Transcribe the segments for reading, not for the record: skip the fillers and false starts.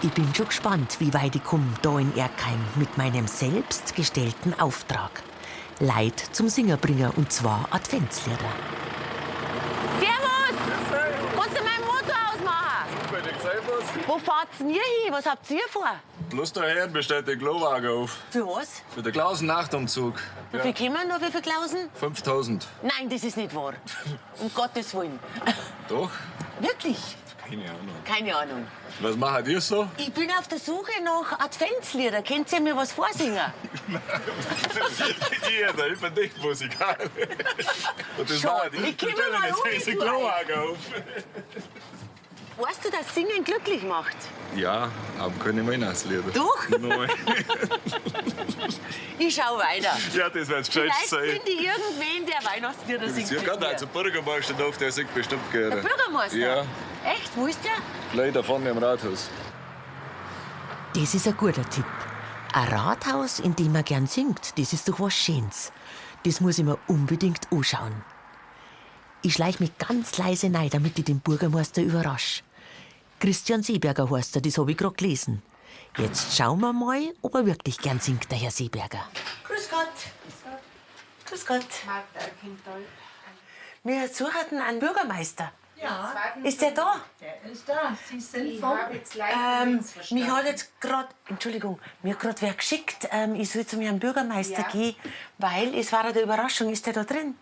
Ich bin schon gespannt, wie weit ich komme da in Erkheim mit meinem selbst gestellten Auftrag. Leid zum Singen bringen, und zwar Adventslieder. Servus! Kannst du mein Motor ausmachen? Wo fahrt's denn ihr hin? Was habt ihr vor? Bloß der Herr bestellt den Klowagen auf. Für was? Für den Klausen-Nachtumzug. Wie viel kommen noch? Wie viel Klausen? 5000. Nein, das ist nicht wahr. Um Gottes Willen. Doch? Wirklich? Keine Ahnung. Keine Ahnung. Was macht ihr so? Ich bin auf der Suche nach Adventslieder. Könnt ihr mir was vorsingen? Ich bin nicht Musiker. Und das Schon. macht ihr. Ich komm mal Jetzt um, ist ein du Klowagen auf. Weißt du, dass Singen glücklich macht? Ja, aber keine Weihnachtslieder. Doch? Nein. Ich schau weiter. Ja, das wird's gescheit Vielleicht sein. finde ich irgendwen, der Weihnachtslieder singt. Ja, mit gerade mir. als Bürgermeister drauf, der singt bestimmt gerne. Der Bürgermeister? Ja, Echt? Wo ist der? gleich da vorne im Rathaus. Das ist ein guter Tipp. Ein Rathaus, in dem man gern singt, das ist doch was Schönes. Das muss ich mir unbedingt anschauen. Ich schleich mich ganz leise rein, damit ich den Bürgermeister überrasche. Christian Seeberger heißt er, das habe ich gerade gelesen. Jetzt schauen wir mal, ob er wirklich gern singt, der Herr Seeberger. Grüß Gott. Grüß Gott. Wir suchen einen Bürgermeister. Ja, Ist der da? der ist da. Sie sind vom... Mich hat jetzt gerade, Entschuldigung, mir hat gerade wer geschickt, ich soll zum Herrn Bürgermeister gehen, weil es war eine Überraschung. Ist der da drin?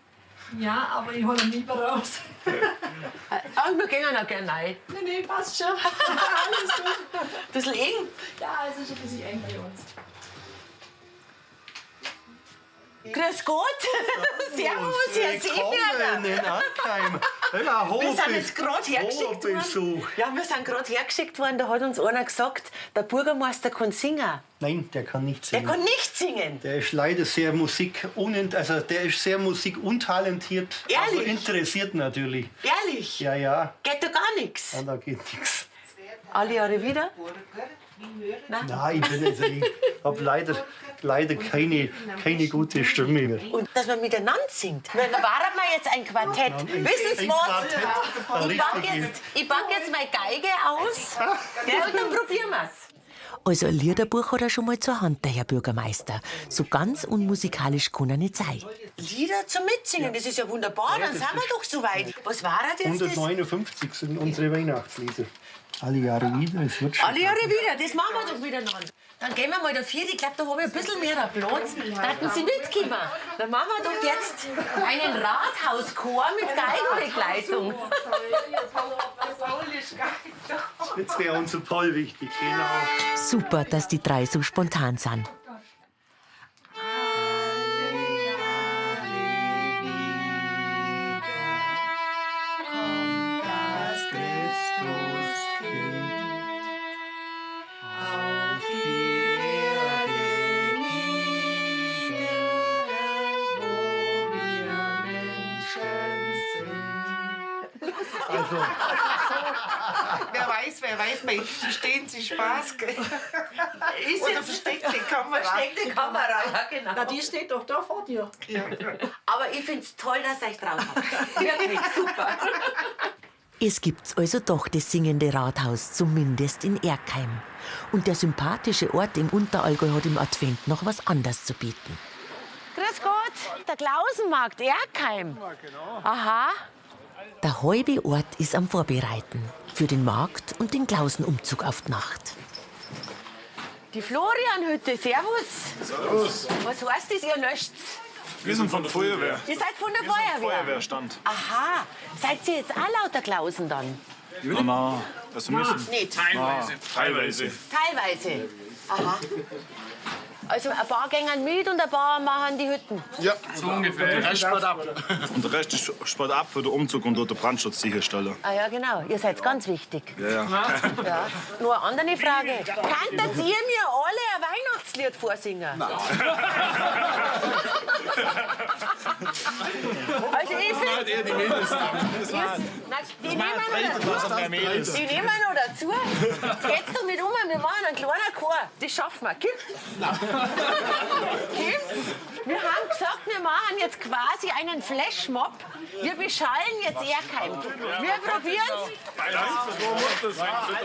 Ja, aber ich hole ihn lieber raus. Wir gehen noch gerne rein. Nee, passt schon. Alles gut. Ein bisschen eng. Ja, es ist ein bisschen eng bei uns. Grüß Gott. Servus, Herr Seeberger. in Arkheim. Wir sind jetzt gerade hergeschickt worden. Besuch. Ja, wir sind gerade hergeschickt worden. Da hat uns einer gesagt, der Bürgermeister kann singen. Nein, der kann nicht Der singen. kann nicht singen. Der ist leider sehr der ist sehr musikuntalentiert. Also Ehrlich? interessiert natürlich. Ehrlich? Ja, ja. Geht da gar nichts. Ja, da geht nichts. Alle Jahre wieder? Nein, ich habe leider keine gute Stimme mehr. Und dass man miteinander singt. Na, da waren wir jetzt ein Quartett. Wissen Sie ein was? Quartett. Ich pack jetzt meine Geige aus. Gell, und dann probieren wir's. Also ein Liederbuch hat er schon mal zur Hand, der Herr Bürgermeister. So ganz unmusikalisch kann er nicht sein. Lieder zum Mitsingen, das ist ja wunderbar. Dann sind wir doch so weit. Was war das jetzt? 159 sind unsere Weihnachtslieder. Alle Jahre wieder, es wird schon. Alle Jahre wieder, das machen wir doch miteinander. Dann gehen wir mal dafür. Ich glaube, da habe ich ein bisschen mehr Platz. Da hätten Sie mitkommen. Dann machen wir doch jetzt einen Rathauschor mit Geigenbegleitung. Jetzt wäre unser Paul wichtig, genau. Super, dass die drei so spontan sind. Wer weiß, bei verstehen Sie Spaß, gell? Oder versteckte Kamera. Versteckte Kamera, ja genau. Na, die steht doch da vor dir. Aber ich finde es toll, dass ihr euch drauf habt. Wirklich super. Es gibt's also doch das singende Rathaus, zumindest in Erkheim. Und der sympathische Ort im Unterallgäu hat im Advent noch was anderes zu bieten. Grüß Gott, der Klausenmarkt Erkheim. Aha. Der halbe Ort ist am Vorbereiten für den Markt und den Klausenumzug auf die Nacht. Die Florianhütte, servus. Servus. Was heißt das, ihr löscht's? Wir sind von der Feuerwehr. Ihr seid von der Feuerwehr? Feuerwehrstand. Aha. Seid ihr jetzt auch lauter Klausen dann? Na, das müssen. Nicht. Teilweise. Teilweise. Aha. Also ein paar gehen mit und ein paar machen die Hütten. Ja, so ungefähr. Der Rest spart ab. Und der Rest ist spart ab für den Umzug und dort den Brandschutz sicherstellen. Ah ja, genau. Ihr seid ganz wichtig. Ja. Ja. Nur eine andere Frage. Kanntet ihr mir alle ein Weihnachtslied vorsingen? Also ich finde... eher die Mädels. Die nehmen wir noch dazu. Geht's doch mit wir machen einen kleinen Chor. Das schaffen wir. Gib. Wir haben gesagt, wir machen jetzt quasi einen Flashmob. Wir beschallen jetzt Erkheim. Wir probieren's.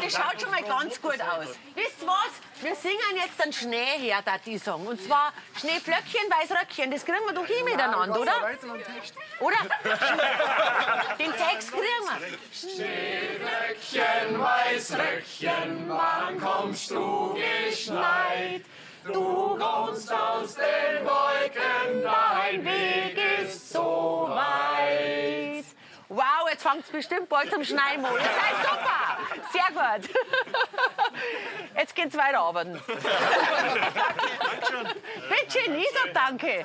Das schaut schon mal ganz gut aus. Wisst ihr was? Wir singen jetzt einen Schneeherr-Song. Und zwar Schneeflöckchen, Weißröckchen. Das kriegen wir doch hin miteinander, oder? Oder? Den Text kriegen wir. Schneeflöckchen, Weißröckchen, wann kommst du geschneit? Du kommst aus den Wolken, dein Weg ist so weit. Wow, jetzt fängt es bestimmt bald zum Schneien an. Das ist super. Sehr gut. Jetzt geht's weiter arbeiten. Bitte schön, ich sag danke.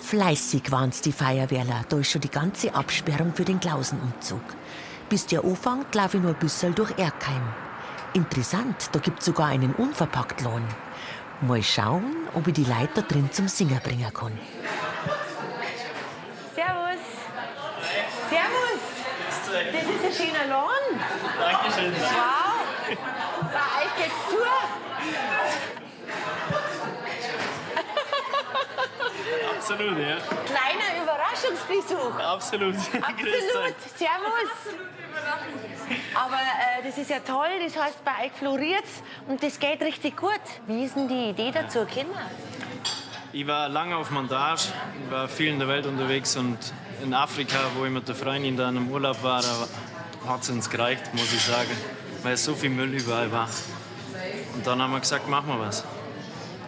Fleißig waren's die Feuerwehrler. Da ist schon die ganze Absperrung für den Klausenumzug. Bis der anfängt, laufe ich nur ein bisschen durch Erkheim. Interessant, da gibt's sogar einen Unverpacktladen. Mal schauen, ob ich die Leute da drin zum Singen bringen kann. Servus. Servus. Das ist ein schöner Laden. Dankeschön. Wow. Bei euch geht's zu. Absolut, ja. Kleiner Überraschungsbesuch. Absolut. Absolut. Servus. Aber das ist ja toll, das heißt, bei euch floriert's und das geht richtig gut. Wie ist denn die Idee dazu gekommen? Ich war lange auf Montage, ich war viel in der Welt unterwegs und in Afrika, wo ich mit der Freundin da im Urlaub war, da hat es uns gereicht, muss ich sagen, weil so viel Müll überall war. Und dann haben wir gesagt, machen wir was.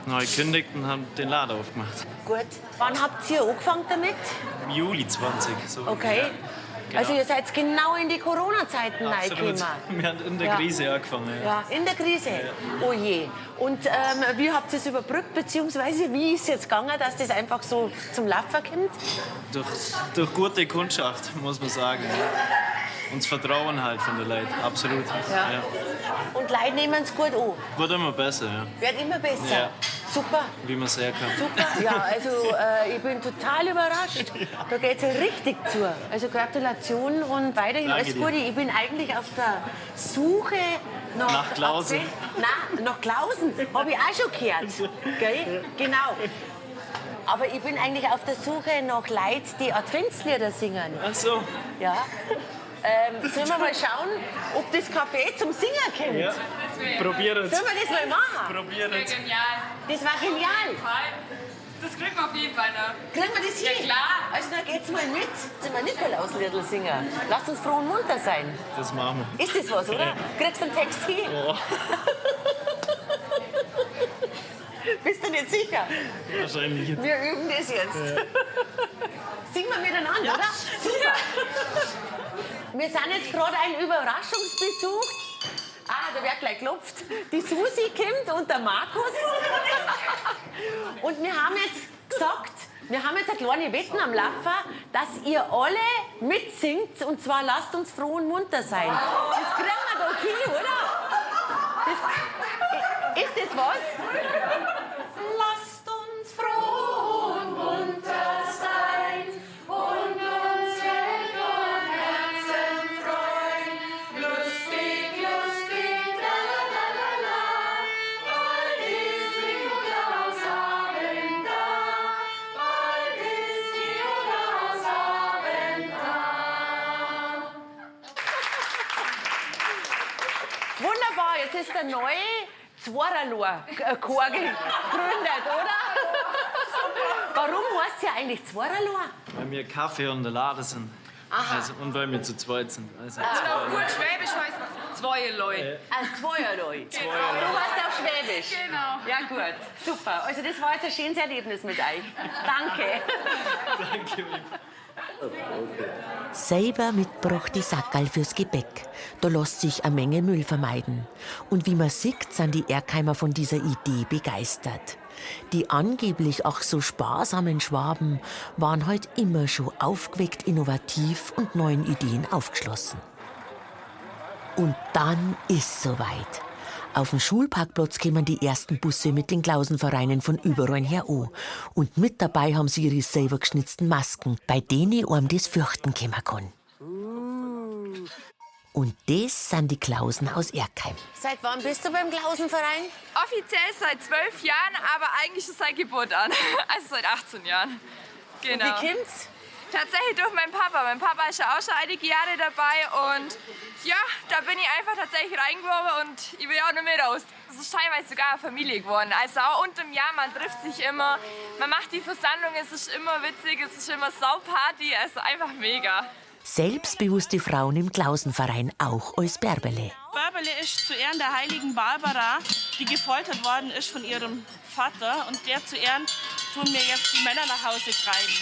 Dann habe ich gekündigt und habe den Laden aufgemacht. Gut. Wann habt ihr angefangen damit? Im Juli 20. So. Okay. Genau. Also ihr seid genau in die Corona-Zeiten reingekommen. Wir haben in der Krise angefangen. Ja. Ja, in der Krise. Oh je. Und wie habt ihr es überbrückt, beziehungsweise wie ist es jetzt gegangen, dass das einfach so zum Laufen kommt? Durch gute Kundschaft, muss man sagen. Ja. Und das Vertrauen halt von den Leuten, absolut. Ja. Ja. Und Leute nehmen es gut an. Wird immer besser, ja. Wird immer besser. Ja. Super. Wie man es herkommt. Super. Ja, also ich bin total überrascht. Da geht es richtig zu. Also Gratulation und weiterhin Danke alles dir. Gute. Ich bin eigentlich auf der Suche Nach Klausen. Nein, nach Klausen. Habe ich auch schon gehört. Gell? Genau. Aber ich bin eigentlich auf der Suche nach Leuten, die Adventslieder singen. Ach so. Ja. Sollen wir mal schauen, ob das Café zum Singen kommt? Ja. Probieren Sollen wir das mal machen? Probieren Das wäre genial. Das war genial. Das kriegen wir auf jeden Fall noch. Kriegen wir das hin? Ja, klar. Also dann geht's mal mit. Sind wir Nikolausliedl singen. Lasst uns froh und munter sein. Das machen wir. Ist das was, oder? Kriegst du einen Text hin? Oh. Bist du nicht sicher? Wahrscheinlich nicht. Wir üben das jetzt. Ja. Singen wir miteinander, oder? Super. Wir sind jetzt gerade ein Überraschungsbesuch. Ah, da wird gleich geklopft. Die Susi kommt und der Markus. Und wir haben jetzt gesagt, wir haben jetzt eine kleine Wetten am Laufen, dass ihr alle mitsingt. Und zwar lasst uns froh und munter sein. Das kriegen wir doch hin, oder? Ist das was? Lasst uns froh und munter sein und uns Welt von Herzen freuen. Lustig, lustig, la la la la la. Bald ist Nikolausabend da. Bald ist Nikolausabend da. Wunderbar, jetzt ist der neue Zwaraloa-Chor gegründet, oder? Warum heißt ja eigentlich Zwaraloa? Weil wir Kaffee und der Laden sind. Aha. Also, und weil wir zu zweit sind. Also, Und auf gut Schwäbisch heißt es zwei Leute. Ein Zweierlei. Genau. Du warst auch Schwäbisch. Genau. Ja gut, super. Also das war jetzt ein schönes Erlebnis mit euch. Danke. Danke. Selber mitgebrachte Sackerl fürs Gebäck. Da lässt sich eine Menge Müll vermeiden. Und wie man sieht, sind die Erkheimer von dieser Idee begeistert. Die angeblich auch so sparsamen Schwaben waren heute immer schon aufgeweckt, innovativ und neuen Ideen aufgeschlossen. Und dann ist soweit. Auf dem Schulparkplatz kommen die ersten Busse mit den Klausenvereinen von überall her an. Und mit dabei haben sie ihre selber geschnitzten Masken, bei denen einem das Fürchten kommen kann. Und das sind die Klausen aus Erkheim. Seit wann bist du beim Klausenverein? Offiziell seit 12 Jahren, aber eigentlich schon seit Geburt an. Also seit 18 Jahren. Genau. Und wie kommt's? Tatsächlich durch meinen Papa. Mein Papa ist ja auch schon einige Jahre dabei und ja, da bin ich einfach tatsächlich reingeworben und ich will auch nicht mehr raus. Es ist teilweise sogar eine Familie geworden. Also auch unter dem Jahr, man trifft sich immer, man macht die Versammlung, es ist immer witzig, es ist immer Sauparty, also einfach mega. Selbstbewusste Frauen im Klausenverein auch als Bärbele. Bärbele ist zu Ehren der heiligen Barbara, die gefoltert worden ist von ihrem Vater. Und der zu Ehren tun wir jetzt die Männer nach Hause treiben.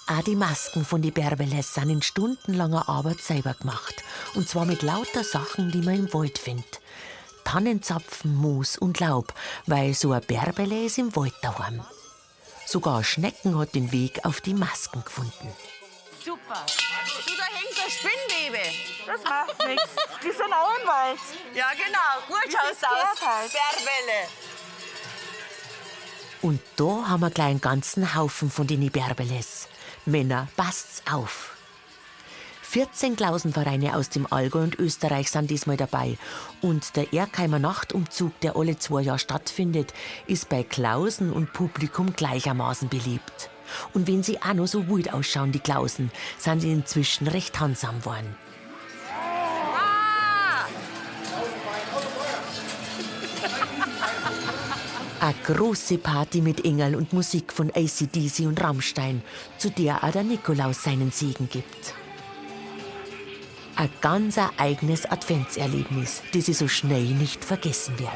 Auch die Masken von die Bärbeles sind in stundenlanger Arbeit selber gemacht. Und zwar mit lauter Sachen, die man im Wald findet. Tannenzapfen, Moos und Laub, weil so ein Bärbele ist im Wald daheim. Sogar ein Schnecken hat den Weg auf die Masken gefunden. Super. Du, da hängt eine Spinnwebe. Das macht nichts. Die sind auch im Wald. Ja, genau. Gut schaut's aus. Halt. Bärbele. Und da haben wir gleich einen ganzen Haufen von den Bärbeles. Männer, passt's auf. 14 Klausenvereine aus dem Allgäu und Österreich sind diesmal dabei. Und der Erkheimer Nachtumzug, der alle 2 Jahre stattfindet, ist bei Klausen und Publikum gleichermaßen beliebt. Und wenn sie auch noch so wild ausschauen, die Klausen, sind sie inzwischen recht handsam geworden. Eine große Party mit Engel und Musik von AC/DC und Rammstein, zu der auch der Nikolaus seinen Segen gibt. Ein ganz eigenes Adventserlebnis, das so schnell nicht vergessen wird.